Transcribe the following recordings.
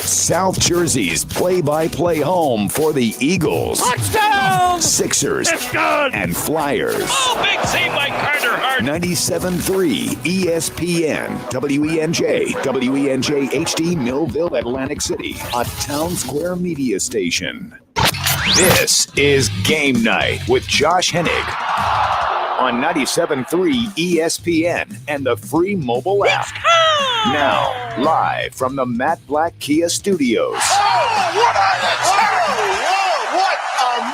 South Jersey's play-by-play home for the Eagles, Touchdown! Sixers, It's good! and Flyers. Oh, big save by Carter Hart. 97.3 ESPN, WENJ, WENJ HD, Millville, Atlantic City, a Town Square media station. This is Game Night with Josh Hennig on 97.3 ESPN and the free mobile app. Now, live from the Matt Black Kia Studios. What a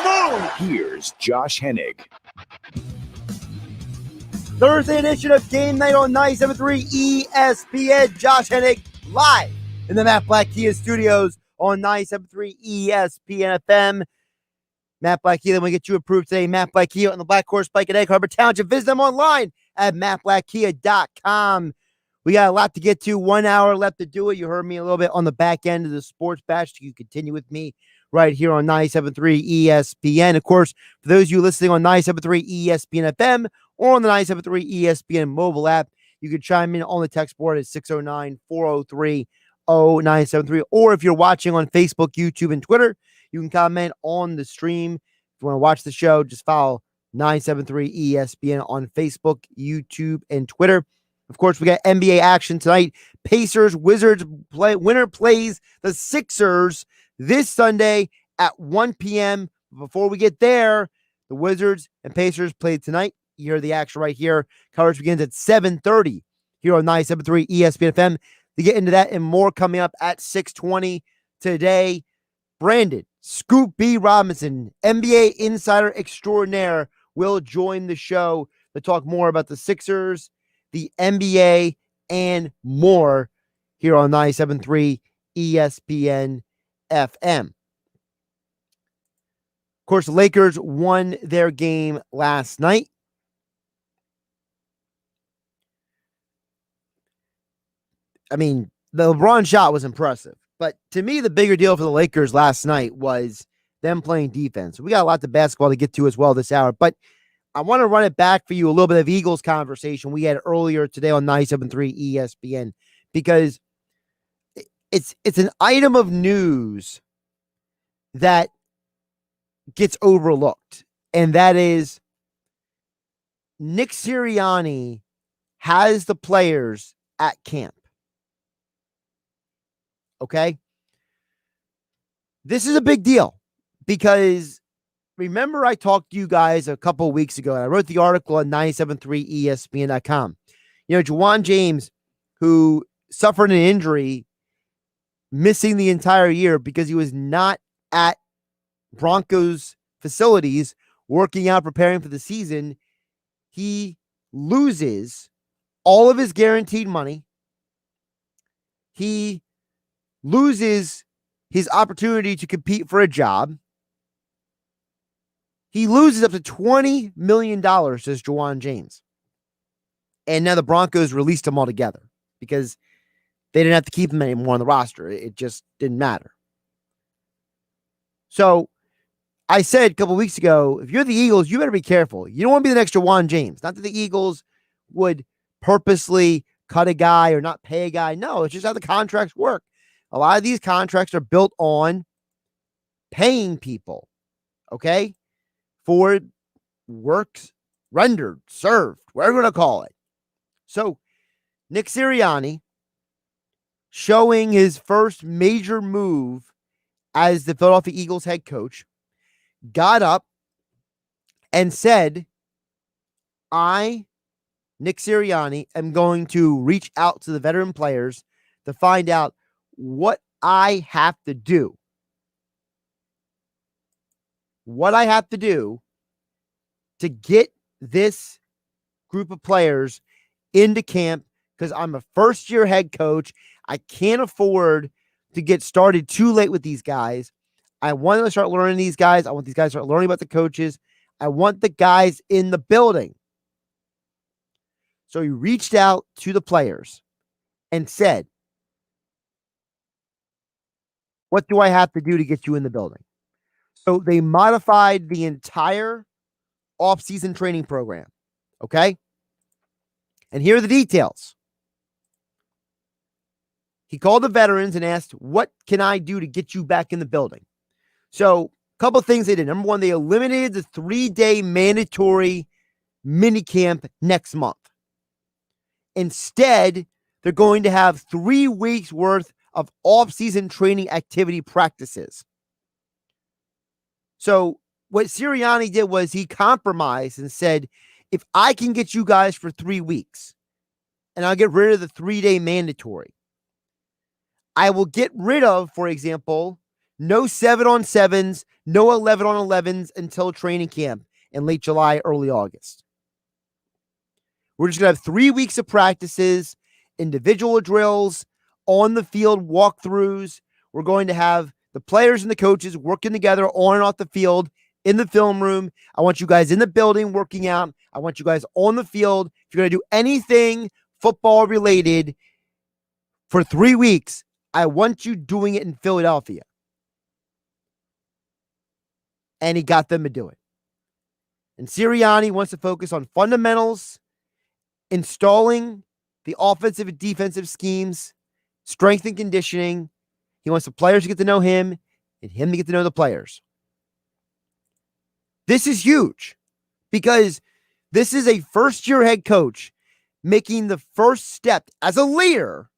move! Here's Josh Hennig. Thursday edition of Game Night on 97.3 ESPN. Josh Hennig live in the Matt Black Kia Studios on 97.3 ESPN FM. Matt Black Kia, then we get you approved today. Matt Black Kia on the Black Horse Bike at Egg Harbor Township. Visit them online at mattblackkia.com. We got a lot to get to. 1 hour left to do it. You heard me a little bit on the back end of the sports batch. You continue with me right here on 97.3 ESPN. Of course, for those of you listening on 97.3 ESPN FM or on the 97.3 ESPN mobile app, you can chime in on the text board at 609-403-0973. Or if you're watching on Facebook, YouTube, and Twitter, you can comment on the stream. If you want to watch the show, just follow 973 ESPN on Facebook, YouTube, and Twitter. Of course, we got NBA action tonight. Pacers, Wizards winner plays the Sixers this Sunday at 1 p.m. Before we get there, the Wizards and Pacers play tonight. You hear the action right here. Coverage begins at 7:30 here on 97.3 ESPN FM. To get into that and more coming up at 6:20 today, Brandon ScoopB Robinson, NBA insider extraordinaire, will join the show to talk more about the Sixers, the NBA, and more here on 97.3 ESPN FM. Of course, the Lakers won their game last night. I mean, the LeBron shot was impressive. But to me, the bigger deal for the Lakers last night was them playing defense. We got a lot of basketball to get to as well this hour. But I want to run it back for you a little bit of Eagles conversation we had earlier today on 97.3 ESPN, because it's an item of news that gets overlooked, and that is Nick Sirianni has the players at camp. Okay? This is a big deal because remember I talked to you guys a couple of weeks ago, and I wrote the article on 973ESPN.com. You know, Juwan James, who suffered an injury, missing the entire year because he was not at Broncos facilities working out, preparing for the season, he loses all of his guaranteed money. He loses his opportunity to compete for a job. He loses up to $20 million, says Juwan James. And now the Broncos released him altogether because they didn't have to keep him anymore on the roster. It just didn't matter. So I said a couple weeks ago, if you're the Eagles, you better be careful. You don't want to be the next Juwan James. Not that the Eagles would purposely cut a guy or not pay a guy. No, it's just how the contracts work. A lot of these contracts are built on paying people, okay, for works rendered, served, whatever we're going to call it. So Nick Sirianni, showing his first major move as the Philadelphia Eagles head coach, got up and said, I, Nick Sirianni, am going to reach out to the veteran players to find out what I have to do. What I have to do to get this group of players into camp, because I'm a first-year head coach. I can't afford to get started too late with these guys. I want them to start learning these guys. I want these guys to start learning about the coaches. I want the guys in the building. So he reached out to the players and said, what do I have to do to get you in the building? So they modified the entire off-season training program. Okay? And here are the details. He called the veterans and asked, what can I do to get you back in the building? So a couple of things they did. Number one, they eliminated the 3-day mandatory minicamp next month. Instead, they're going to have 3 weeks worth of off-season training activity practices. So what Sirianni did was he compromised and said, if I can get you guys for 3 weeks and I'll get rid of the 3-day mandatory, I will get rid of, for example, no 7-on-7s, no 11-on-11s until training camp in late July, early August. We're just going to have 3 weeks of practices, individual drills, on the field walkthroughs. We're going to have the players and the coaches working together on and off the field in the film room. I want you guys in the building working out. I want you guys on the field. If you're going to do anything football related for 3 weeks, I want you doing it in Philadelphia. And he got them to do it. And Sirianni wants to focus on fundamentals, installing the offensive and defensive schemes, strength and conditioning. He wants the players to get to know him and him to get to know the players. This is huge because this is a first-year head coach making the first step as a leader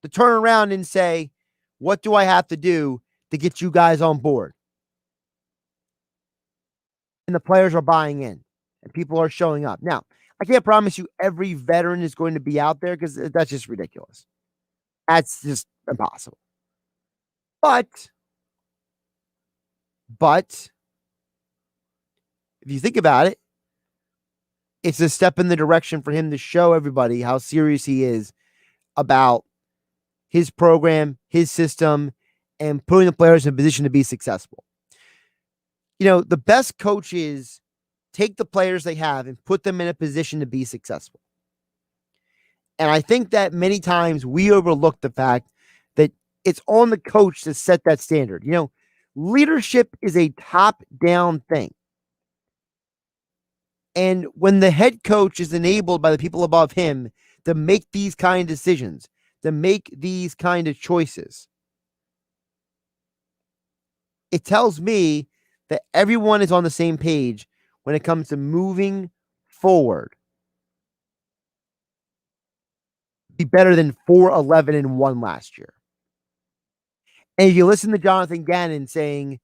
to turn around and say, what do I have to do to get you guys on board? And the players are buying in and people are showing up. Now, I can't promise you every veteran is going to be out there because that's just ridiculous. That's just impossible. But if you think about it, it's a step in the direction for him to show everybody how serious he is about his program, his system, and putting the players in a position to be successful. You know, the best coaches take the players they have and put them in a position to be successful. And I think that many times we overlook the fact that it's on the coach to set that standard. You know, leadership is a top-down thing. And when the head coach is enabled by the people above him to make these kind of decisions, to make these kind of choices, it tells me that everyone is on the same page when it comes to moving forward. Be better than 4-11-1 last year. And if you listen to Jonathan Gannon saying,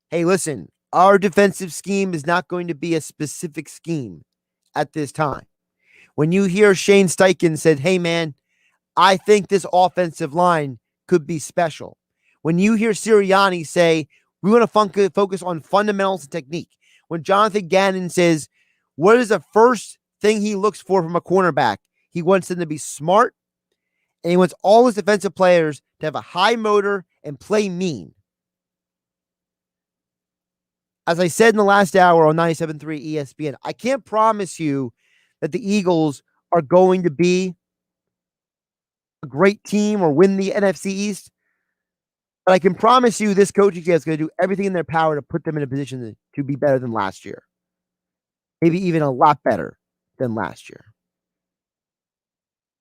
hey, listen, our defensive scheme is not going to be a specific scheme at this time. When you hear Shane Steichen said, hey, man, I think this offensive line could be special. When you hear Sirianni say, we want to focus on fundamentals and technique. When Jonathan Gannon says, what is the first thing he looks for from a cornerback? He wants them to be smart, and he wants all his defensive players to have a high motor and play mean. As I said in the last hour on 97.3 ESPN, I can't promise you that the Eagles are going to be a great team or win the NFC East, but I can promise you this coaching staff is going to do everything in their power to put them in a position to be better than last year. Maybe even a lot better than last year.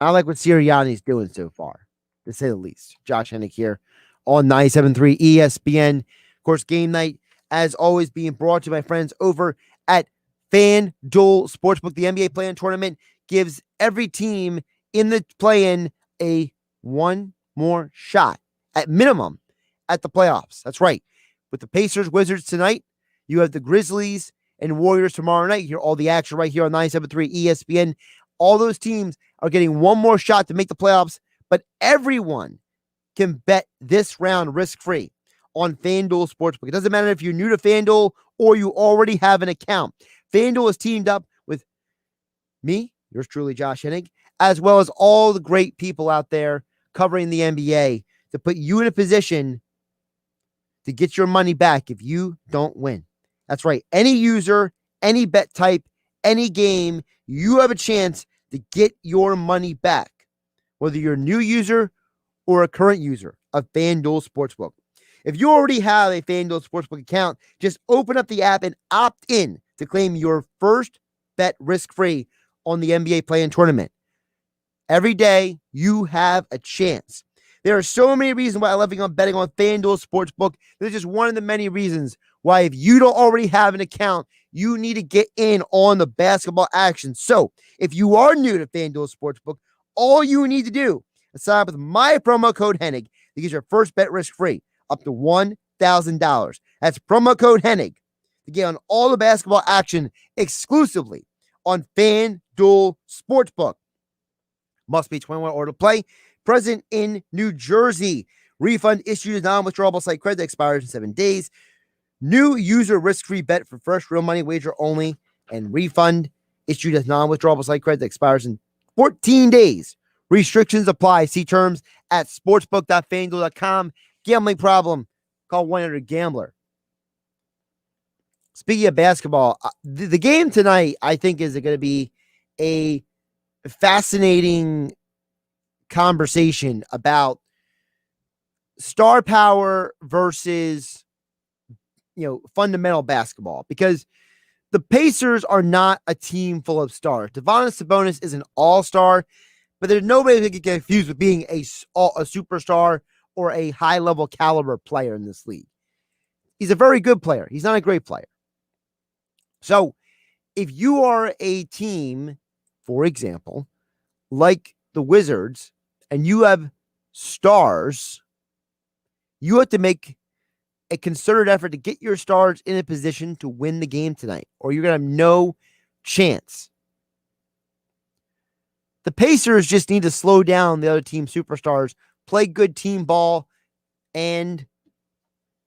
I like what Sirianni's doing so far, to say the least. Josh Hennig here on 97.3 ESPN. Of course, Game Night, as always, being brought to my friends over at FanDuel Sportsbook. The NBA play-in tournament gives every team in the play-in a one more shot, at minimum, at the playoffs. That's right. With the Pacers, Wizards tonight, you have the Grizzlies and Warriors tomorrow night. You hear all the action right here on 97.3 ESPN. All those teams are getting one more shot to make the playoffs, but everyone can bet this round risk-free on FanDuel Sportsbook. It doesn't matter if you're new to FanDuel or you already have an account. FanDuel has teamed up with me, yours truly, Josh Hennig, as well as all the great people out there covering the NBA to put you in a position to get your money back if you don't win. That's right. Any user, any bet type, any game, you have a chance to get your money back, whether you're a new user or a current user of FanDuel Sportsbook. If you already have a FanDuel Sportsbook account, just open up the app and opt in to claim your first bet risk-free on the NBA play-in tournament. Every day, you have a chance There are so many reasons why I love betting on FanDuel Sportsbook. This is just one of the many reasons why, if you don't already have an account, you need to get in on the basketball action. So if you are new to FanDuel Sportsbook, all you need to do is sign up with my promo code Hennig to get your first bet risk-free up to $1,000. That's promo code Hennig to get on all the basketball action exclusively on FanDuel Sportsbook. Must be 21 or to play. Present in New Jersey. Refund issued as non-withdrawable site credit that expires in 7 days. New user risk-free bet for first real money wager only. And refund issued as non-withdrawable site credit that expires in 14 days. Restrictions apply. See terms at sportsbook.fanduel.com. Gambling problem? Call 1-800-GAMBLER. Speaking of basketball, the game tonight, I think, is going to be a fascinating conversation about star power versus, fundamental basketball, because the Pacers are not a team full of stars. Domantas Sabonis is an all-star, but there's nobody that can get confused with being a superstar or a high-level caliber player in this league. He's a very good player. He's not a great player. So if you are a team, for example, like the Wizards, and you have stars, you have to make a concerted effort to get your stars in a position to win the game tonight, or you're going to have no chance. The Pacers just need to slow down the other team superstars, play good team ball, and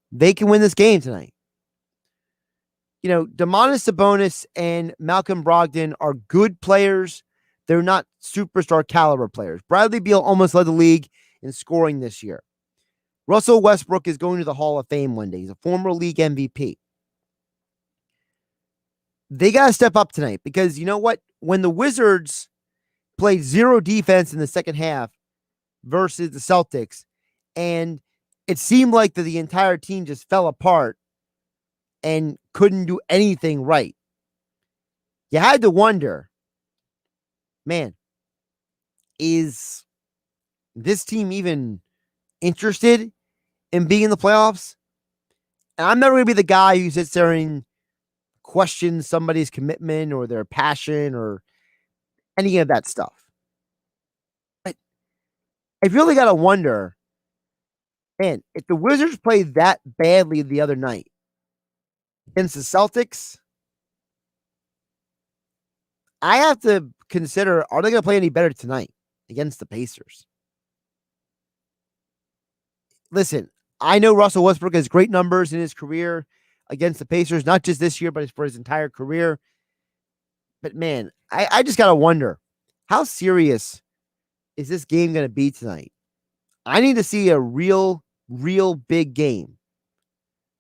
they can win this game tonight. Domantas Sabonis and Malcolm Brogdon are good players. They're not superstar caliber players. Bradley Beal almost led the league in scoring this year. Russell Westbrook is going to the Hall of Fame one day. He's a former league MVP. They got to step up tonight, because you know what? When the Wizards played zero defense in the second half versus the Celtics, and it seemed like that the entire team just fell apart and couldn't do anything right, you had to wonder, man, is this team even interested in being in the playoffs? And I'm never going to be the guy who sits there and questions somebody's commitment or their passion or any of that stuff. But I really got to wonder, man, if the Wizards played that badly the other night against the Celtics, I have to consider, are they going to play any better tonight against the Pacers? Listen, I know Russell Westbrook has great numbers in his career against the Pacers, not just this year, but for his entire career. But man, I just got to wonder, how serious is this game going to be tonight? I need to see a real big game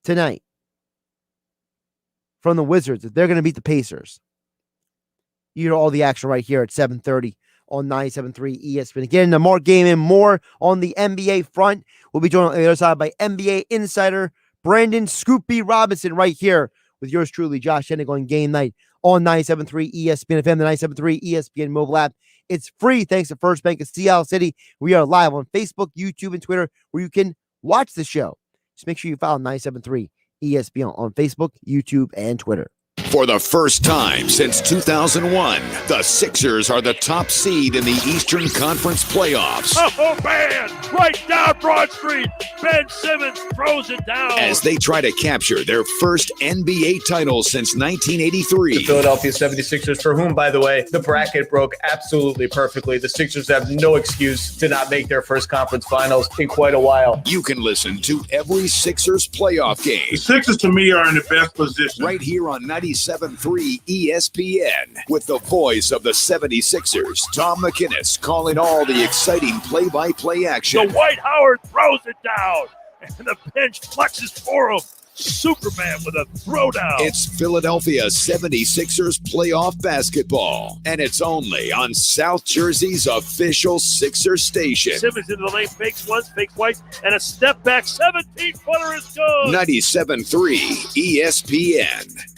tonight from the Wizards if they're going to beat the Pacers. You hear all the action right here at 7:30 on 97.3 ESPN. Again, the more game and more on the NBA front. We'll be joined on the other side by NBA insider Brandon ScoopB Robinson right here with yours truly, Josh Hennig, on Game Night on 97.3 ESPN FM, the 97.3 ESPN mobile app. It's free thanks to First Bank of Seattle City. We are live on Facebook, YouTube, and Twitter, where you can watch the show. Just make sure you follow 97.3 ESPN on Facebook, YouTube, and Twitter. For the first time since 2001, the Sixers are the top seed in the Eastern Conference playoffs. Oh, man! Right down Broad Street! Ben Simmons throws it down! As they try to capture their first NBA title since 1983. The Philadelphia 76ers, for whom, by the way, the bracket broke absolutely perfectly. The Sixers have no excuse to not make their first conference finals in quite a while. You can listen to every Sixers playoff game. The Sixers, to me, are in the best position. Right here on 97.3 ESPN with the voice of the 76ers, Tom McInnes, calling all the exciting play-by-play action. The Dwight Howard throws it down, and the bench flexes for him. Superman with a throwdown. It's Philadelphia 76ers playoff basketball, and it's only on South Jersey's official Sixers station. Simmons into the lane, fakes once, fakes twice, and a step back 17-footer is good. 97.3 ESPN.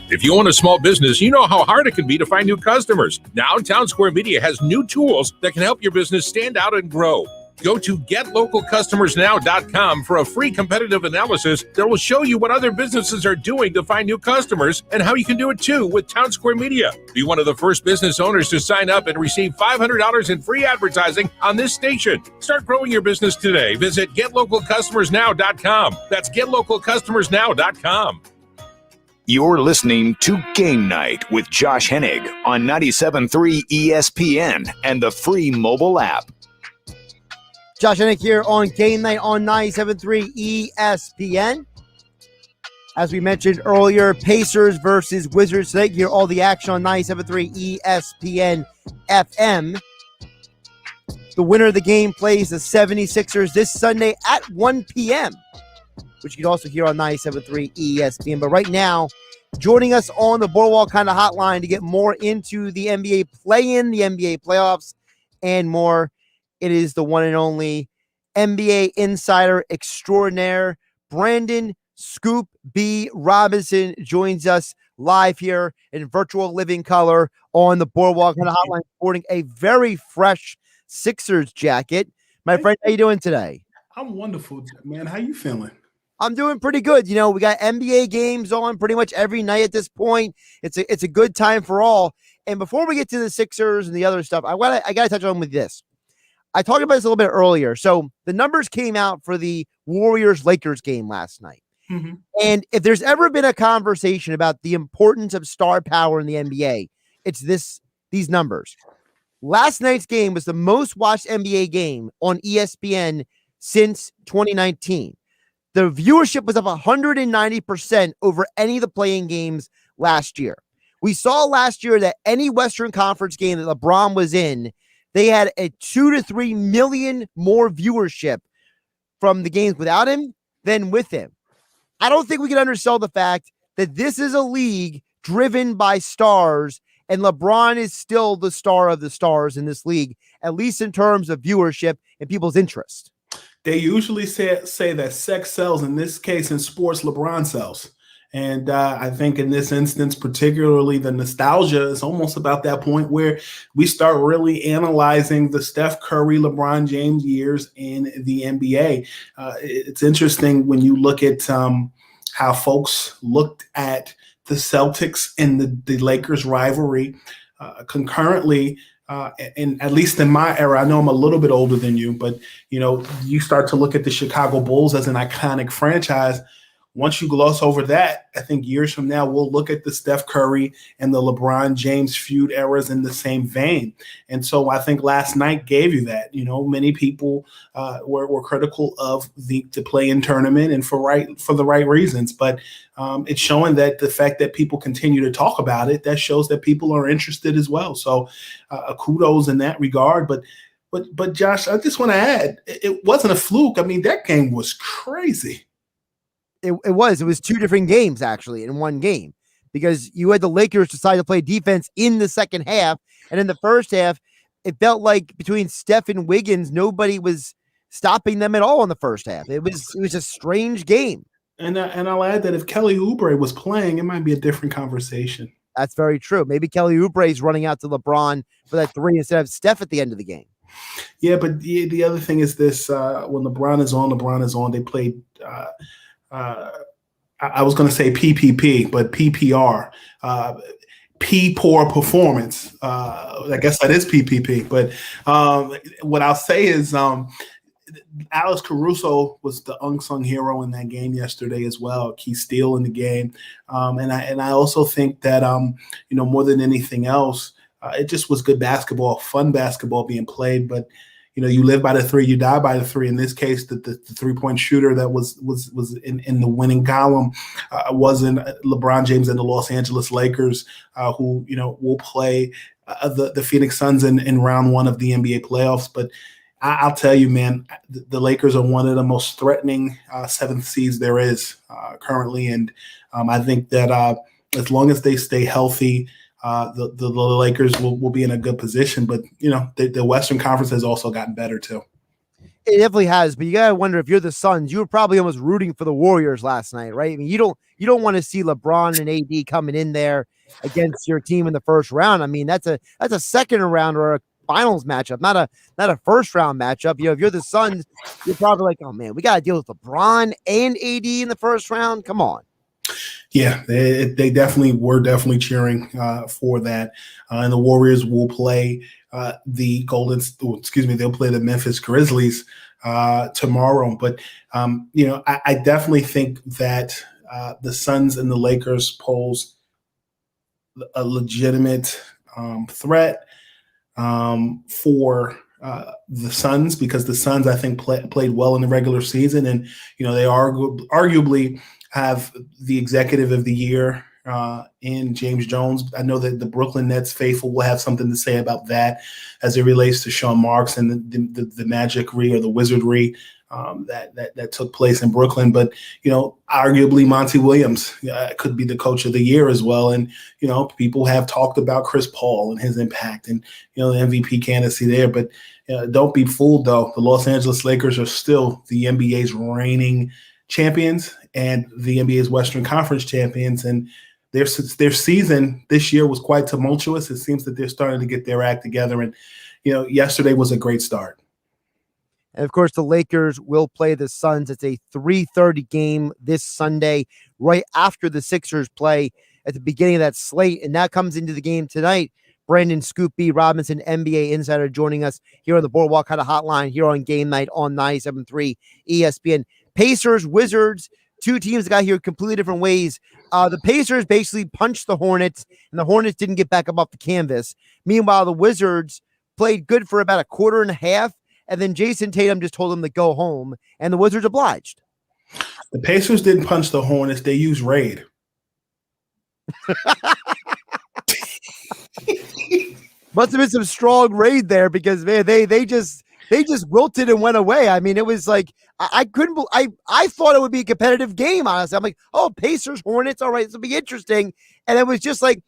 If you own a small business, you know how hard it can be to find new customers. Now, Town Square Media has new tools that can help your business stand out and grow. Go to getlocalcustomersnow.com for a free competitive analysis that will show you what other businesses are doing to find new customers and how you can do it too with Town Square Media. Be one of the first business owners to sign up and receive $500 in free advertising on this station. Start growing your business today. Visit getlocalcustomersnow.com. That's getlocalcustomersnow.com. You're listening to Game Night with Josh Hennig on 97.3 ESPN and the free mobile app. Josh Hennig here on Game Night on 97.3 ESPN. As we mentioned earlier, Pacers versus Wizards today. Hear all the action on 97.3 ESPN FM. The winner of the game plays the 76ers this Sunday at 1 p.m., which you can also hear on 97.3 ESPN. But right now, joining us on the Boardwalk kind of hotline to get more into the NBA play-in, the NBA playoffs, and more, it is the one and only NBA insider extraordinaire, Brandon ScoopB Robinson joins us live here in virtual living color on the Boardwalk kind of hotline, sporting a very fresh Sixers jacket. My friend, how you doing today? I'm wonderful, man. How you feeling? I'm doing pretty good. You know, we got NBA games on pretty much every night at this point. It's a good time for all. And before we get to the Sixers and the other stuff, I gotta touch on with this. I talked about this a little bit earlier. So the numbers came out for the Warriors-Lakers game last night. Mm-hmm. And if there's ever been a conversation about the importance of star power in the NBA, it's these numbers. Last night's game was the most watched NBA game on ESPN since 2019. The viewership was up 190% over any of the playing games last year. We saw last year that any Western Conference game that LeBron was in, they had a 2 to 3 million more viewership from the games without him than with him. I don't think we can undersell the fact that this is a league driven by stars, and LeBron is still the star of the stars in this league, at least in terms of viewership and people's interest. They usually say that sex sells. In this case, in sports, LeBron sells. And I think in this instance, particularly the nostalgia is almost about that point where we start really analyzing the Steph Curry, LeBron James years in the NBA. It's interesting when you look at how folks looked at the Celtics and the Lakers rivalry concurrently. And at least in my era, I know I'm a little bit older than you, but you start to look at the Chicago Bulls as an iconic franchise. Once you gloss over that, I think years from now, we'll look at the Steph Curry and the LeBron James feud eras in the same vein. And so I think last night gave you that. Many people were critical of the play-in tournament and for the right reasons. But it's showing that the fact that people continue to talk about it, that shows that people are interested as well. So kudos in that regard. But Josh, I just want to add, it wasn't a fluke. I mean, that game was crazy. It was 2 different games actually in one game, because you had the Lakers decide to play defense in the second half. And in the first half, it felt like between Steph and Wiggins, nobody was stopping them at all in the first half. It was a strange game. And I'll add that if Kelly Oubre was playing, it might be a different conversation. That's very true. Maybe Kelly Oubre is running out to LeBron for that three instead of Steph at the end of the game. Yeah, but the other thing is this: when LeBron is on. They played. I was going to say PPP, but PPR. P poor performance. I guess that is PPP. But what I'll say is Alex Caruso was the unsung hero in that game yesterday as well. Key steal in the game, and I also think that more than anything else, it just was good basketball, fun basketball being played. But you live by the three, you die by the three. In this case, the 3-point shooter that was in the winning column wasn't LeBron James and the Los Angeles Lakers, who will play the Phoenix Suns in round one of the NBA playoffs. But I'll tell you, man, the Lakers are one of the most threatening seventh seeds there is currently, and I think that as long as they stay healthy, the Lakers will be in a good position. But the Western Conference has also gotten better too. It definitely has, but you gotta wonder if you're the Suns, you were probably almost rooting for the Warriors last night, right? I mean, you don't want to see LeBron and AD coming in there against your team in the first round. I mean, that's a second round or a finals matchup, not a first round matchup. If you're the Suns, you're probably like, oh man, we got to deal with LeBron and AD in the first round. Come on. Yeah, they definitely were cheering for that. And the Warriors will play they'll play the Memphis Grizzlies tomorrow. But I definitely think that the Suns and the Lakers pose a legitimate threat for the Suns, because the Suns, I think, played well in the regular season, and they arguably have the executive of the year in James Jones. I know that the Brooklyn Nets faithful will have something to say about that as it relates to Sean Marks and the magicry or the wizardry that took place in Brooklyn. But arguably Monty Williams could be the coach of the year as well. And people have talked about Chris Paul and his impact and the MVP candidacy there. But don't be fooled, though. The Los Angeles Lakers are still the NBA's reigning champions and the NBA's Western Conference champions. And their season this year was quite tumultuous. It seems that they're starting to get their act together. And yesterday was a great start. And of course, the Lakers will play the Suns. It's a 3:30 game this Sunday, right after the Sixers play at the beginning of that slate. And that comes into the game tonight. Brandon ScoopB Robinson, NBA insider, joining us here on the Boardwalk Kind of Hotline here on Game Night on 97.3 ESPN. Pacers, Wizards, two teams that got here completely different ways. The Pacers basically punched the Hornets, and the Hornets didn't get back up off the canvas. Meanwhile, the Wizards played good for about a quarter and a half, and then Jason Tatum just told them to go home, and the Wizards obliged. The Pacers didn't punch the Hornets. They used raid. Must have been some strong raid there, because man, they just wilted and went away. I mean, it was like I thought it would be a competitive game, honestly. I'm like, oh, Pacers, Hornets, all right, this will be interesting. And it was just like,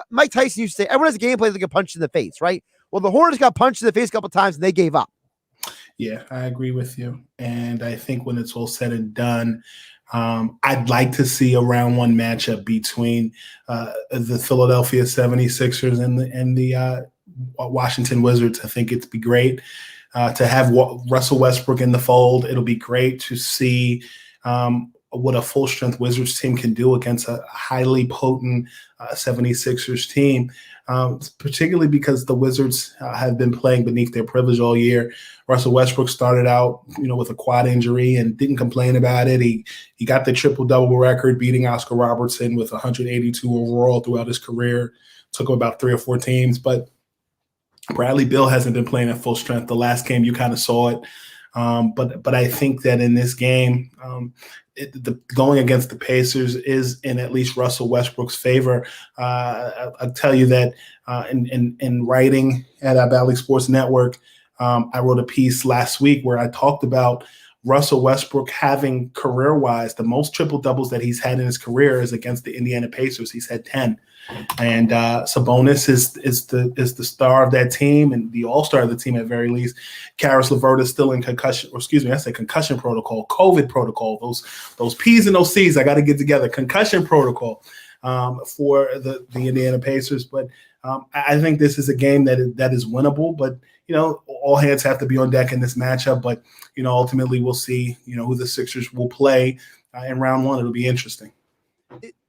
Mike Tyson used to say, everyone has a game plan like a punch in the face, right? Well, the Hornets got punched in the face a couple times and they gave up. Yeah, I agree with you. And I think when it's all said and done, I'd like to see a round one matchup between the Philadelphia 76ers and the Washington Wizards. I think it'd be great to have Russell Westbrook in the fold. It'll be great to see what a full-strength Wizards team can do against a highly potent 76ers team, particularly because the Wizards have been playing beneath their privilege all year. Russell Westbrook started out, with a quad injury and didn't complain about it. He got the triple-double record, beating Oscar Robertson with 182 overall throughout his career. Took him about 3 or 4 teams, but Bradley Beal hasn't been playing at full strength. The last game you kind of saw it. But I think that in this game, going against the Pacers is in at least Russell Westbrook's favor. I'll tell you that in writing at Valley Sports Network, I wrote a piece last week where I talked about Russell Westbrook having career-wise the most triple-doubles that he's had in his career is against the Indiana Pacers. He's had 10. And Sabonis is the star of that team and the all-star of the team at very least. Karis LeVert is still in concussion protocol, COVID protocol. Those P's and those C's I got to get together. Concussion protocol. for the Indiana Pacers. But I think this is a game that is winnable. But all hands have to be on deck in this matchup. But ultimately we'll see who the Sixers will play in round one. It'll be interesting.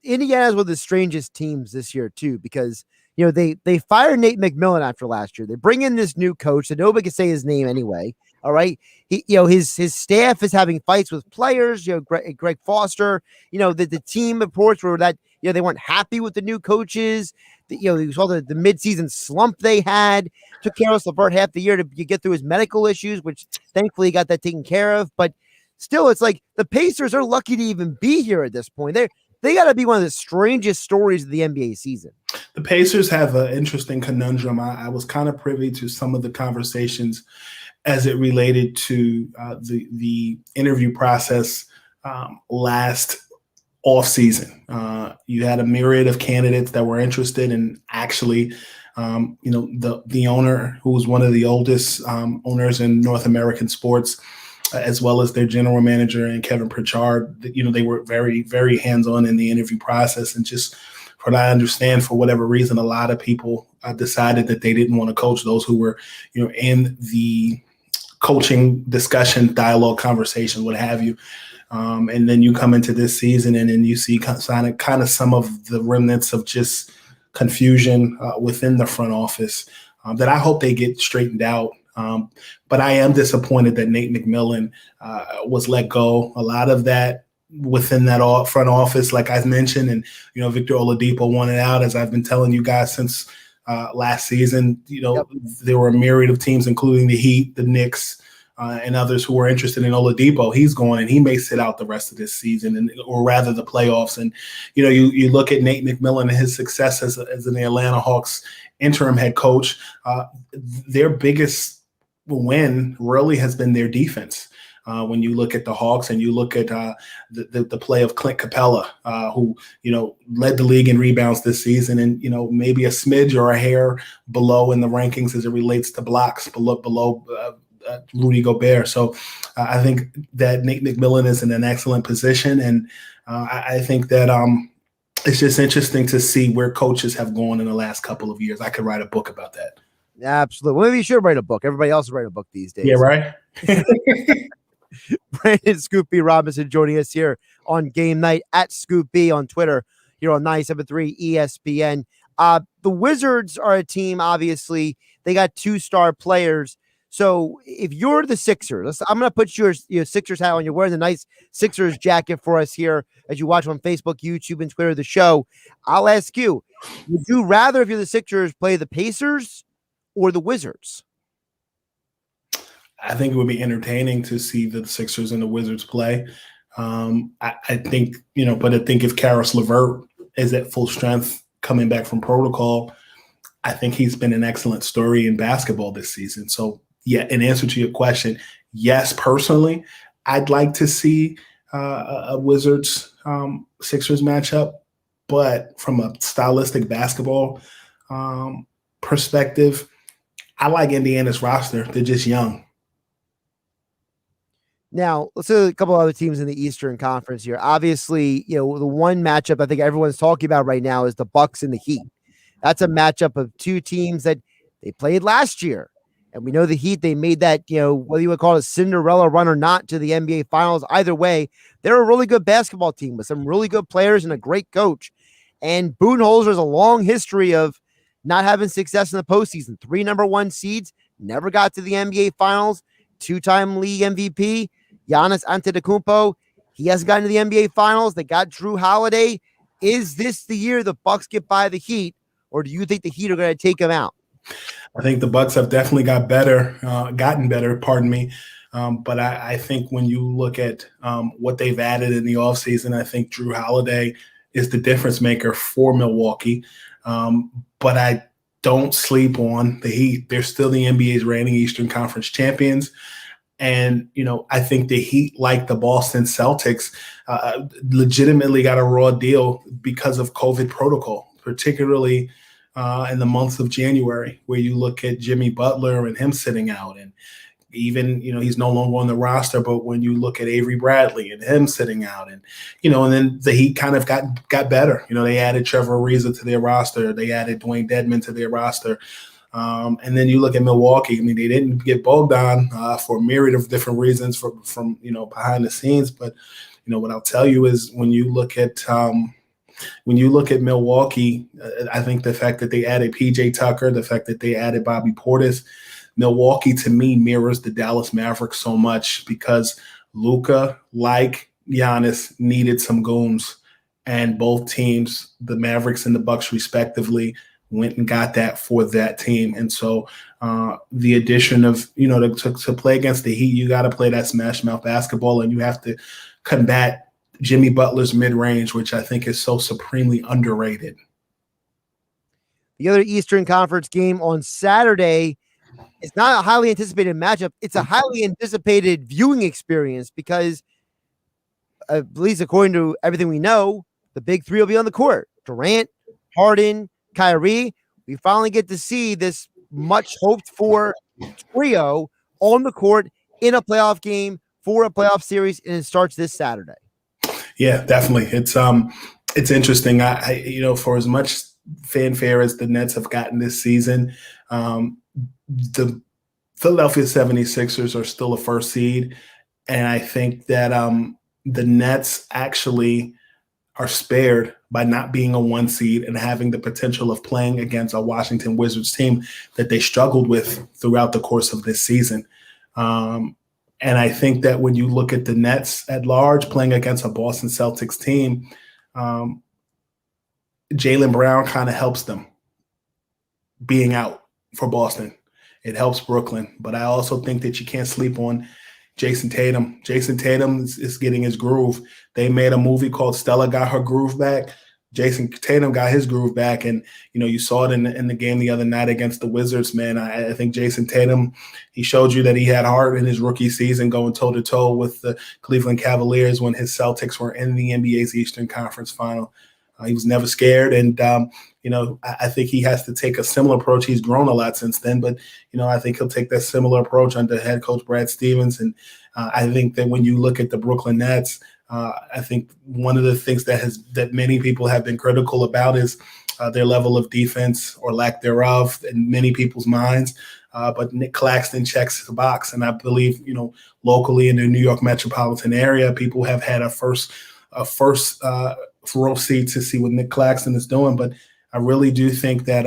Indiana is one of the strangest teams this year too, because they fired Nate McMillan after last year. They bring in this new coach that nobody can say his name anyway. All right. His staff is having fights with players, Greg Foster, the team reports were that, they weren't happy with the new coaches. You saw the midseason slump they had. Took Caris LeVert half the year to get through his medical issues, which thankfully he got that taken care of. But still, it's like the Pacers are lucky to even be here at this point. They got to be one of the strangest stories of the NBA season. The Pacers have an interesting conundrum. I was kind of privy to some of the conversations as it related to the interview process last offseason. You had a myriad of candidates that were interested in actually, the owner, who was one of the oldest owners in North American sports, as well as their general manager and Kevin Pritchard. They were very, very hands-on in the interview process. And just from what I understand, for whatever reason, a lot of people decided that they didn't want to coach those who were, in the coaching discussion, dialogue, conversation, what have you. And then you come into this season and then you see kind of some of the remnants of just confusion within the front office that I hope they get straightened out. But I am disappointed that Nate McMillan was let go. A lot of that within that front office, like I mentioned, and Victor Oladipo wanted out, as I've been telling you guys since last season. There were a myriad of teams, including the Heat, the Knicks, and others who were interested in Oladipo. He's going, and he may sit out the rest of this season, or rather the playoffs. And you look at Nate McMillan and his success as an Atlanta Hawks interim head coach. Their biggest win really has been their defense. When you look at the Hawks and you look at the play of Clint Capella, who led the league in rebounds this season, and maybe a smidge or a hair below in the rankings as it relates to blocks, below Rudy Gobert. So I think that Nate McMillan is in an excellent position, and I think that it's just interesting to see where coaches have gone in the last couple of years. I could write a book about that. Absolutely. Well, maybe you should write a book. Everybody else is writing a book these days. Yeah, right. Brandon ScoopB Robinson joining us here on Game Night at ScoopB on Twitter, here on 97.3 ESPN. The Wizards are a team, obviously. They got 2-star players. So if you're the Sixers, I'm going to put your Sixers hat on. You're wearing the nice Sixers jacket for us here as you watch on Facebook, YouTube, and Twitter the show. I'll ask you, would you rather, if you're the Sixers, play the Pacers or the Wizards? I think it would be entertaining to see the Sixers and the Wizards play. I think, but I think if Caris LeVert is at full strength coming back from protocol, I think he's been an excellent story in basketball this season. So, yeah, in answer to your question, yes, personally, I'd like to see a Wizards Sixers matchup. But from a stylistic basketball perspective, I like Indiana's roster. They're just young. Now, let's look at a couple other teams in the Eastern Conference here. Obviously, the one matchup I think everyone's talking about right now is the Bucks and the Heat. That's a matchup of two teams that they played last year. And we know the Heat, they made that, whether you would call it a Cinderella run or not, to the NBA Finals. Either way, they're a really good basketball team with some really good players and a great coach. And Budenholzer has a long history of not having success in the postseason. 3 number 1 seeds, never got to the NBA Finals, 2-time league MVP. Giannis Antetokounmpo, he hasn't gotten to the NBA Finals. They got Drew Holiday. Is this the year the Bucks get by the Heat, or do you think the Heat are going to take them out? I think the Bucks have definitely gotten better, pardon me. But I think when you look at what they've added in the offseason, I think Drew Holiday is the difference maker for Milwaukee. But I don't sleep on the Heat. They're still the NBA's reigning Eastern Conference champions. And, I think the Heat, like the Boston Celtics, legitimately got a raw deal because of COVID protocol, particularly in the months of January, where you look at Jimmy Butler and him sitting out, and even, he's no longer on the roster, but when you look at Avery Bradley and him sitting out and then the Heat kind of got better. They added Trevor Ariza to their roster. They added Dwayne Dedmon to their roster. And then you look at Milwaukee. I mean, they didn't get Bogdan for a myriad of different reasons from behind the scenes. But, what I'll tell you is when you look at Milwaukee, I think the fact that they added PJ Tucker, the fact that they added Bobby Portis, Milwaukee to me mirrors the Dallas Mavericks so much because Luka, like Giannis, needed some goons. And both teams, the Mavericks and the Bucks respectively, went and got that for that team. And so the addition of, to play against the Heat, you got to play that smash mouth basketball, and you have to combat Jimmy Butler's mid-range, which I think is so supremely underrated. The other Eastern Conference game on Saturday is not a highly anticipated matchup. It's a highly anticipated viewing experience because, at least according to everything we know, the big three will be on the court. Durant, Harden, Kyrie. We finally get to see this much hoped for trio on the court in a playoff game for a playoff series, and it starts this Saturday. Yeah, definitely. It's interesting. I for as much fanfare as the Nets have gotten this season, the Philadelphia 76ers are still a first seed, and I think that the Nets actually are spared by not being a 1 seed and having the potential of playing against a Washington Wizards team that they struggled with throughout the course of this season. And I think that when you look at the Nets at large playing against a Boston Celtics team, Jaylen Brown kind of helps them being out for Boston. It helps Brooklyn. But I also think that you can't sleep on Jason Tatum. Jason Tatum is getting his groove. They made a movie called Stella Got Her Groove Back. Jason Tatum got his groove back, and you saw it in the game the other night against the Wizards. Man, I think Jason Tatum, he showed you that he had heart in his rookie season, going toe to toe with the Cleveland Cavaliers when his Celtics were in the NBA's Eastern Conference Final. He was never scared, and I think he has to take a similar approach. He's grown a lot since then, but I think he'll take that similar approach under head coach Brad Stevens. And I think that when you look at the Brooklyn Nets, I think one of the things that many people have been critical about is their level of defense or lack thereof in many people's minds. But Nick Claxton checks the box, and I believe locally in the New York metropolitan area, people have had a first row seat to see what Nick Claxton is doing. But I really do think that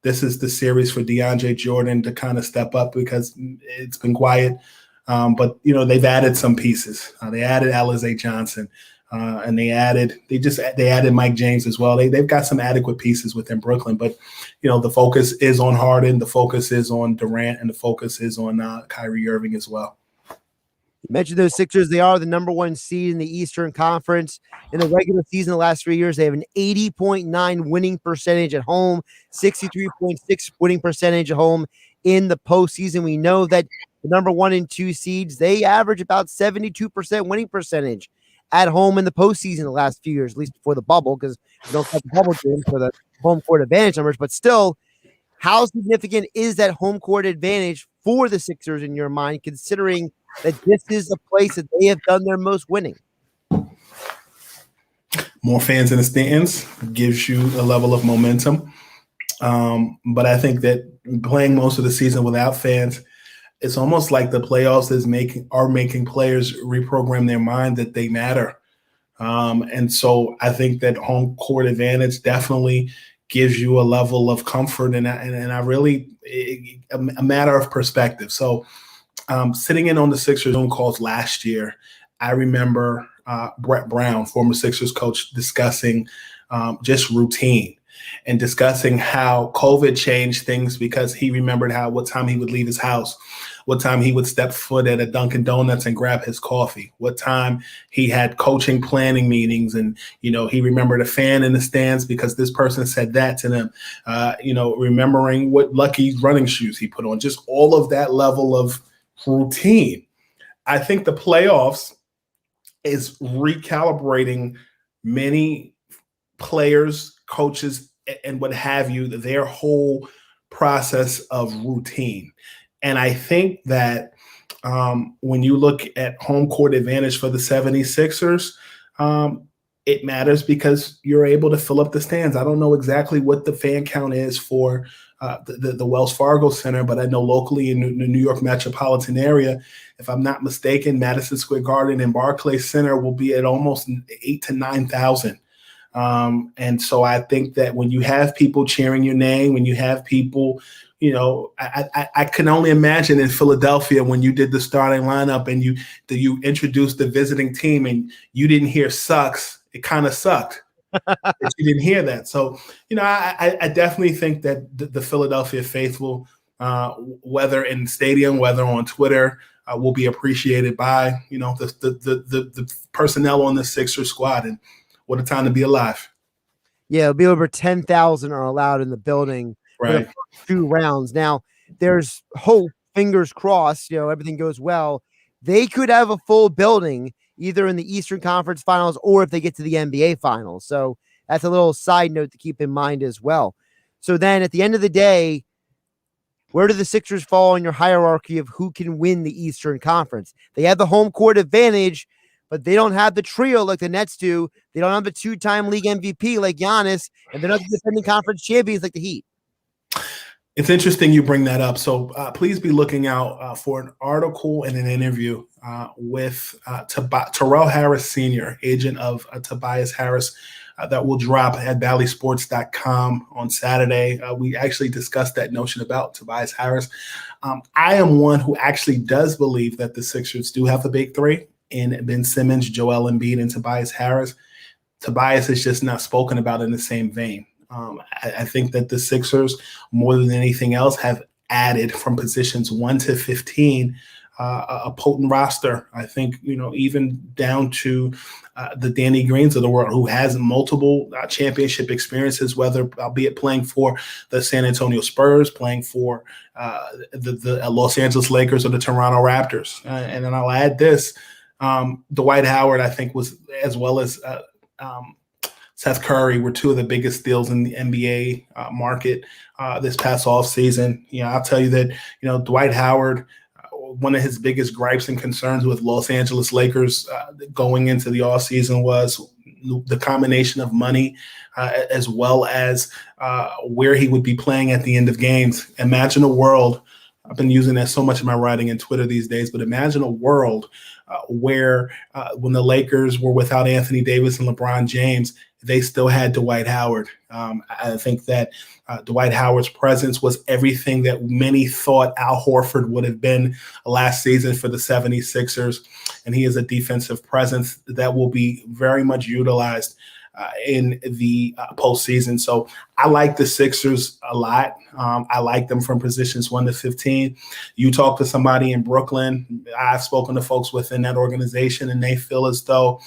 this is the series for DeAndre Jordan to kind of step up because it's been quiet. But they've added some pieces. They added Alize Johnson, and they added Mike James as well. They've got some adequate pieces within Brooklyn. But the focus is on Harden, the focus is on Durant, and the focus is on Kyrie Irving as well. You mentioned those Sixers. They are the number 1 seed in the Eastern Conference. In the regular season, the last 3 years, they have an 80.9 winning percentage at home, 63.6 winning percentage at home in the postseason. We know that the number 1 and 2 seeds, they average about 72% winning percentage at home in the postseason the last few years, at least before the bubble, because we don't have the bubble game for the home court advantage numbers. But still, how significant is that home court advantage for the Sixers in your mind, considering that this is the place that they have done their most winning? More fans in the stands gives you a level of momentum. But I think that playing most of the season without fans, it's almost like the playoffs are making players reprogram their mind that they matter. And so I think that home court advantage definitely gives you a level of comfort, and I really a matter of perspective. So sitting in on the Sixers Zoom calls last year, I remember Brett Brown, former Sixers coach, discussing just routine and discussing how COVID changed things because he remembered what time he would leave his house, what time he would step foot at a Dunkin' Donuts and grab his coffee, what time he had coaching planning meetings. And, he remembered a fan in the stands because this person said that to them, remembering what lucky running shoes he put on, just all of that level of routine. I think the playoffs is recalibrating many players, coaches, and what have you, their whole process of routine. And I think that when you look at home court advantage for the 76ers, it matters because you're able to fill up the stands. I don't know exactly what the fan count is for the Wells Fargo Center, but I know locally in the New York metropolitan area, if I'm not mistaken, Madison Square Garden and Barclays Center will be at almost 8,000 to 9,000. And so I think that when you have people cheering your name, when you have people, I can only imagine in Philadelphia when you did the starting lineup and you introduced the visiting team and you didn't hear sucks. It kind of sucked. But you didn't hear that. So, I definitely think that the Philadelphia faithful, whether in stadium, whether on Twitter, will be appreciated by, the personnel on the Sixers squad. And what a time to be alive. Yeah, it'll be over 10,000 are allowed in the building for the first 2 rounds. Now, there's hope, fingers crossed, everything goes well. They could have a full building either in the Eastern Conference Finals or if they get to the NBA Finals. So that's a little side note to keep in mind as well. So then at the end of the day, where do the Sixers fall in your hierarchy of who can win the Eastern Conference? They have the home court advantage, but they don't have the trio like the Nets do. They don't have a 2-time league MVP like Giannis, and they're not the defending conference champions like the Heat. It's interesting you bring that up. So please be looking out for an article and an interview with Terrell Harris Sr., agent of Tobias Harris, that will drop at valleysports.com on Saturday. We actually discussed that notion about Tobias Harris. I am one who actually does believe that the Sixers do have the big three in Ben Simmons, Joel Embiid, and Tobias Harris. Tobias is just not spoken about in the same vein. I think that the Sixers, more than anything else, have added from positions 1 to 15 a potent roster. I think, even down to the Danny Greens of the world, who has multiple championship experiences, whether albeit playing for the San Antonio Spurs, playing for the Los Angeles Lakers or the Toronto Raptors. And then I'll add this. Dwight Howard, I think, was, as well as Seth Curry, were 2 of the biggest steals in the NBA market this past offseason. I'll tell you that, Dwight Howard, one of his biggest gripes and concerns with Los Angeles Lakers going into the offseason was the combination of money as well as where he would be playing at the end of games. Imagine a world, I've been using that so much in my writing and Twitter these days, but imagine a world where when the Lakers were without Anthony Davis and LeBron James, they still had Dwight Howard. I think that Dwight Howard's presence was everything that many thought Al Horford would have been last season for the 76ers. And he is a defensive presence that will be very much utilized in the postseason. So I like the Sixers a lot. I like them from positions 1 to 15. You talk to somebody in Brooklyn, I've spoken to folks within that organization, and they feel as though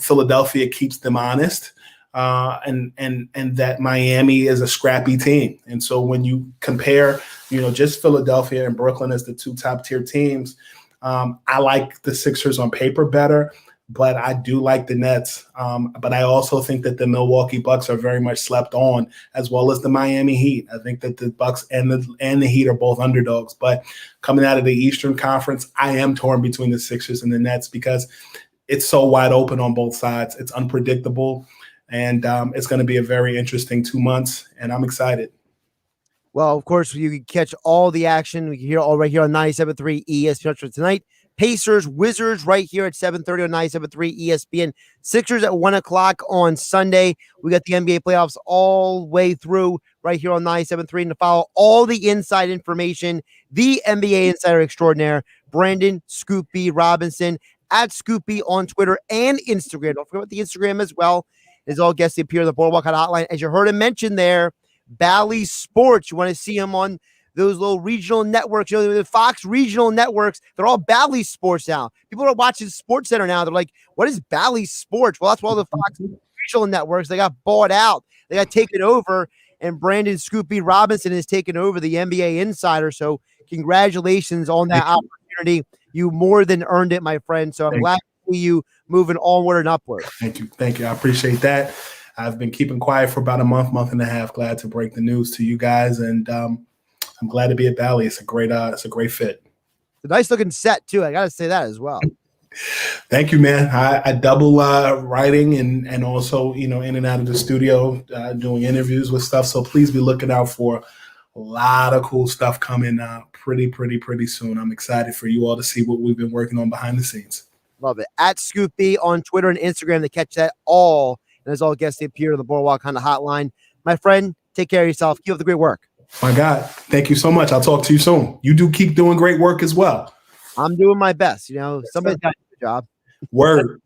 Philadelphia keeps them honest, and that Miami is a scrappy team. And so when you compare, just Philadelphia and Brooklyn as the 2 top tier teams, I like the Sixers on paper better, but I do like the Nets. But I also think that the Milwaukee Bucks are very much slept on, as well as the Miami Heat. I think that the Bucks and the Heat are both underdogs. But coming out of the Eastern Conference, I am torn between the Sixers and the Nets because it's so wide open on both sides. It's unpredictable, and it's going to be a very interesting 2 months, and I'm excited. Well, of course, you can catch all the action. We can hear all right here on 97.3 ESPN tonight. Pacers, Wizards right here at 7:30 on 97.3 ESPN. Sixers at 1 o'clock on Sunday. We got the NBA playoffs all the way through right here on 97.3. And to follow all the inside information, the NBA insider extraordinaire, Brandon ScoopB Robinson, at ScoopB on Twitter and Instagram. Don't forget about the Instagram as well. His all guests appear on the Boardwalk Hotline. As you heard him mention there, Bally Sports. You want to see him on those little regional networks, the Fox regional networks. They're all Bally Sports now. People are watching Sports Center now. They're like, what is Bally Sports? Well, that's why all the Fox regional networks, they got bought out. They got taken over, and Brandon ScoopB Robinson has taken over the NBA Insider. So congratulations on that opportunity. You more than earned it, my friend. So I'm glad to see you moving onward and upward. Thank you. I appreciate that. I've been keeping quiet for about a month and a half. Glad to break the news to you guys, and I'm glad to be at Bally. It's a great fit. The nice looking set too. I got to say that as well. Thank you, man. I double writing and also, in and out of the studio doing interviews with stuff. So please be looking out for a lot of cool stuff coming pretty soon. I'm excited for you all to see what we've been working on behind the scenes. Love it. At ScoopB on Twitter and Instagram to catch that all. And as all guests, they appear on the Boardwalk Honda hotline. My friend, take care of yourself. Keep up the great work. My God, thank you so much. I'll talk to you soon. You do keep doing great work as well. I'm doing my best. Somebody's got to do the job. Word.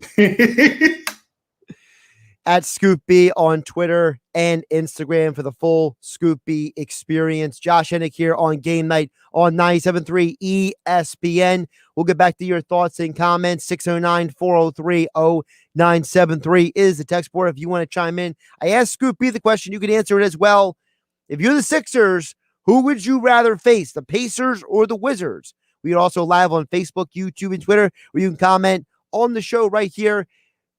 At ScoopB on Twitter and Instagram for the full ScoopB experience. Josh Hennig here on Game Night on 97.3 ESPN. We'll get back to your thoughts and comments. 609-403-0973 is the text board if you want to chime in. I asked ScoopB the question. You can answer it as well. If you're the Sixers, who would you rather face, the Pacers or the Wizards? We are also live on Facebook, YouTube, and Twitter, where you can comment on the show right here.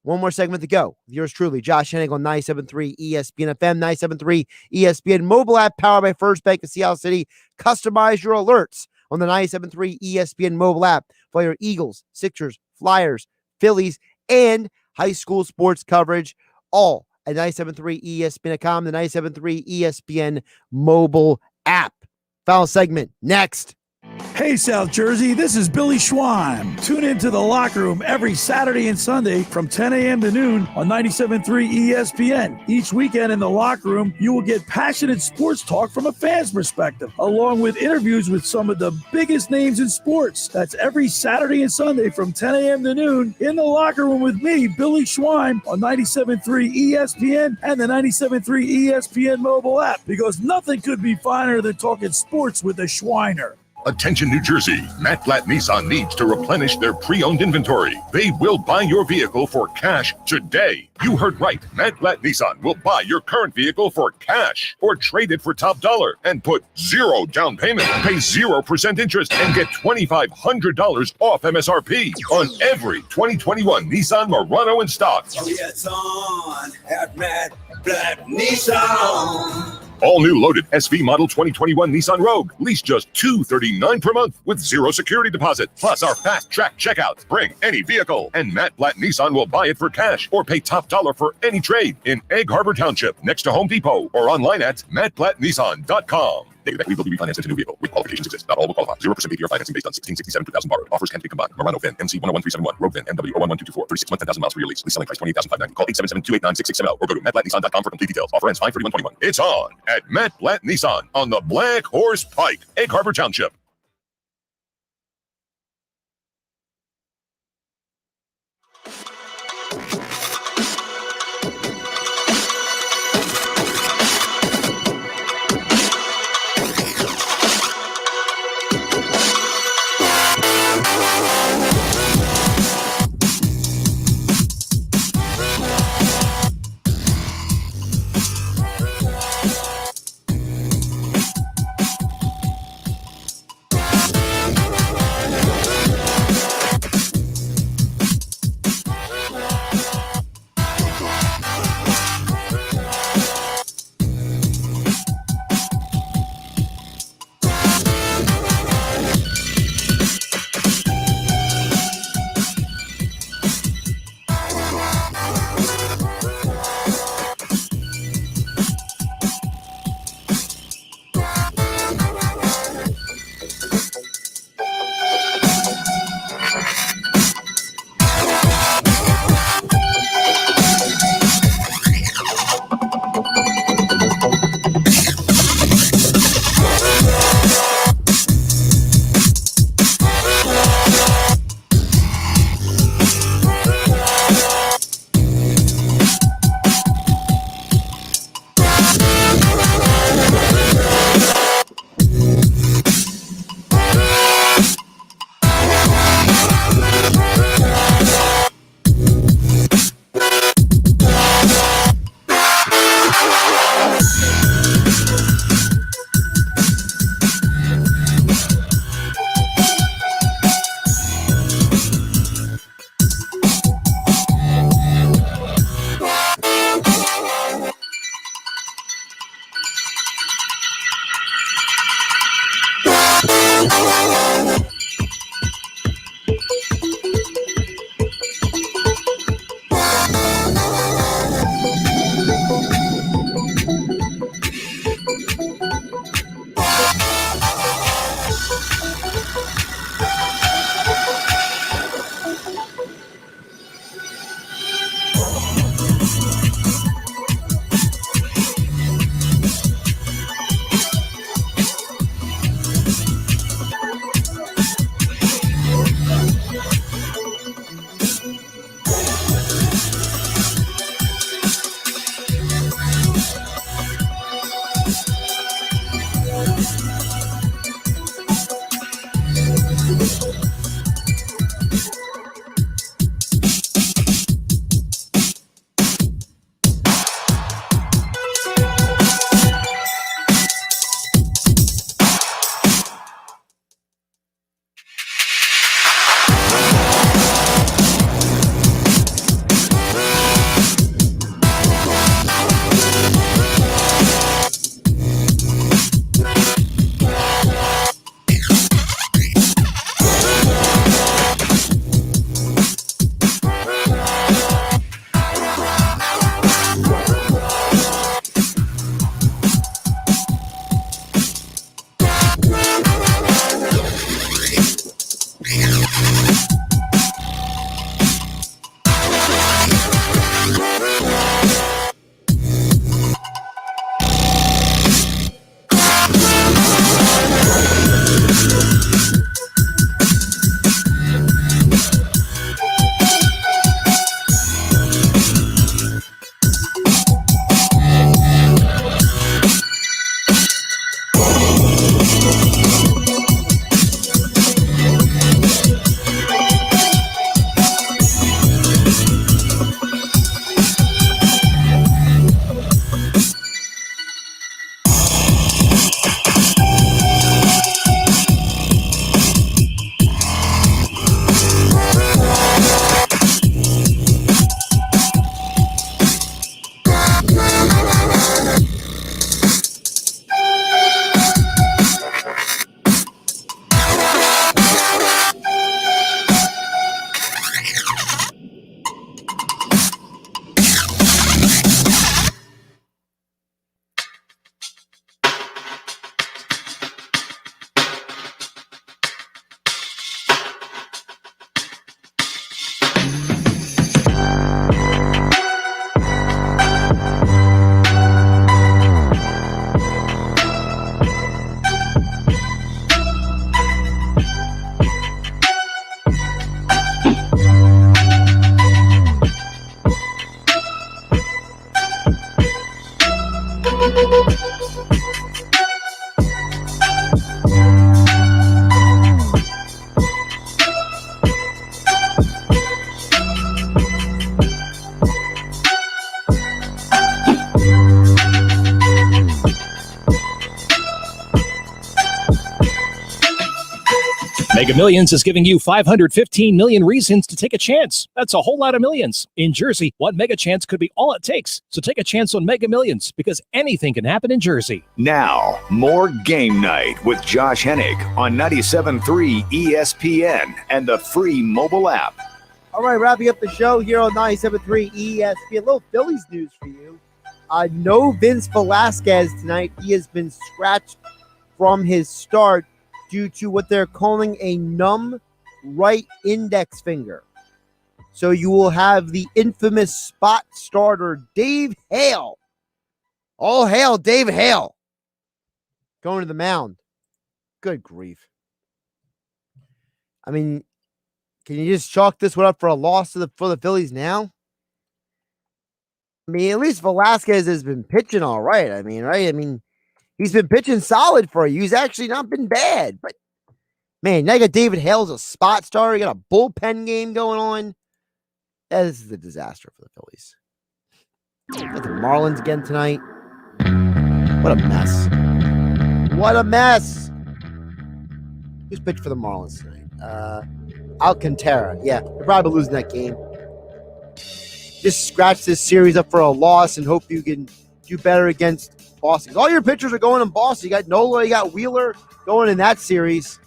One more segment to go. Yours truly, Josh Hennig on 97.3 ESPN FM, 97.3 ESPN mobile app powered by First Bank of Seattle City. Customize your alerts on the 97.3 ESPN mobile app for your Eagles, Sixers, Flyers, Phillies, and high school sports coverage, all at 97.3 ESPN.com, the 97.3 ESPN mobile app. Final segment next. Hey, South Jersey, this is Billy Schwein. Tune into The Locker Room every Saturday and Sunday from 10 a.m. to noon on 97.3 ESPN. Each weekend in The Locker Room, you will get passionate sports talk from a fan's perspective, along with interviews with some of the biggest names in sports. That's every Saturday and Sunday from 10 a.m. to noon in The Locker Room with me, Billy Schwein, on 97.3 ESPN and the 97.3 ESPN mobile app, because nothing could be finer than talking sports with a Schweiner. Attention, New Jersey. Matt Blatt Nissan needs to replenish their pre-owned inventory. They will buy your vehicle for cash today. You heard right. Matt Blatt Nissan will buy your current vehicle for cash or trade it for top dollar and put zero down payment, pay 0% interest, and get $2,500 off MSRP on every 2021 Nissan Murano in stock. Oh, yeah, it's on at Matt Blatt Nissan. All new loaded SV model 2021 Nissan Rogue. Lease just $239 per month with zero security deposit. Plus our fast track checkout. Bring any vehicle and Matt Blatt Nissan will buy it for cash or pay top dollar for any trade in Egg Harbor Township next to Home Depot or online at mattblattnissan.com. Dated that we will be refinanced into new vehicle. Qualifications exist. Not all will qualify. 0% APR financing based on 1667 2000 borrowed. Offers can be combined. Murano VIN MC 101371. Rogue VIN MW 011224. 36 months 10,000 miles for your lease. Lease selling price $28,590. Call 877-289-6670 or go to mattblattnissan.com for complete details. Offer ends 5/31/21. It's on at Matt Blatt Nissan on the Black Horse Pike, Egg Harbor Township. Mega Millions is giving you 515 million reasons to take a chance. That's a whole lot of millions. In Jersey, one mega chance could be all it takes. So take a chance on Mega Millions because anything can happen in Jersey. Now, more Game Night with Josh Hennig on 97.3 ESPN and the free mobile app. All right, wrapping up the show here on 97.3 ESPN. A little Phillies news for you. No Vince Velasquez tonight. He has been scratched from his start due to what they're calling a numb right index finger. So you will have the infamous spot starter, Dave Hale. All hail, Dave Hale. Going to the mound. Good grief. I mean, can you just chalk this one up for a loss for the Phillies now? I mean, at least Velasquez has been pitching all right. I mean, right? I mean, he's been pitching solid for you. He's actually not been bad. But, man, now you got David Hale's a spot starter. You got a bullpen game going on. This is a disaster for the Phillies. Got the Marlins again tonight. What a mess. What a mess. Who's pitched for the Marlins tonight? Alcantara. Yeah, they're probably losing that game. Just scratch this series up for a loss and hope you can do better against Boston. All your pitchers are going in Boston. You got Nola, you got Wheeler going in that series.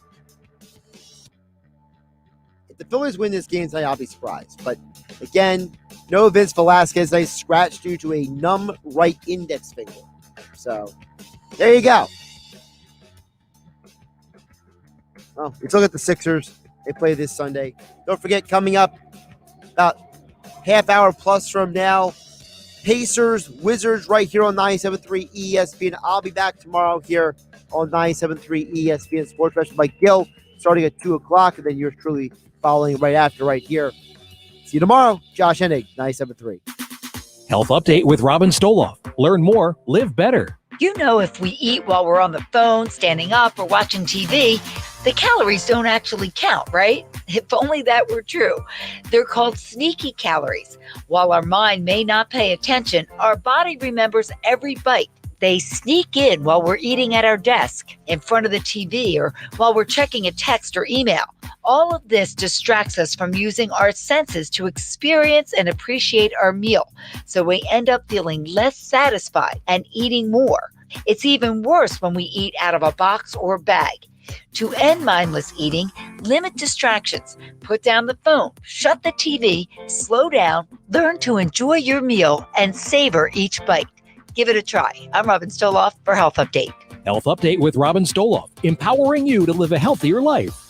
If the Phillies win this game tonight, I'll be surprised. But again, no Vince Velasquez. They scratched due to a numb right index finger. So there you go. Well, let's look at the Sixers. They play this Sunday. Don't forget, coming up about half hour plus from now, Pacers, Wizards right here on 97.3 ESPN. I'll be back tomorrow here on 97.3 ESPN Sports Special by Gil starting at 2 o'clock, and then yours truly following right after right here. See you tomorrow. Josh Hennig, 97.3. Health Update with Robin Stoloff. Learn more, live better. You know, if we eat while we're on the phone, standing up, or watching TV, the calories don't actually count, right? If only that were true. They're called sneaky calories. While our mind may not pay attention, our body remembers every bite. They sneak in while we're eating at our desk, in front of the TV, or while we're checking a text or email. All of this distracts us from using our senses to experience and appreciate our meal, so we end up feeling less satisfied and eating more. It's even worse when we eat out of a box or bag. To end mindless eating, limit distractions, put down the phone, shut the TV, slow down, learn to enjoy your meal, and savor each bite. Give it a try. I'm Robin Stoloff for Health Update. Health Update with Robin Stoloff, empowering you to live a healthier life.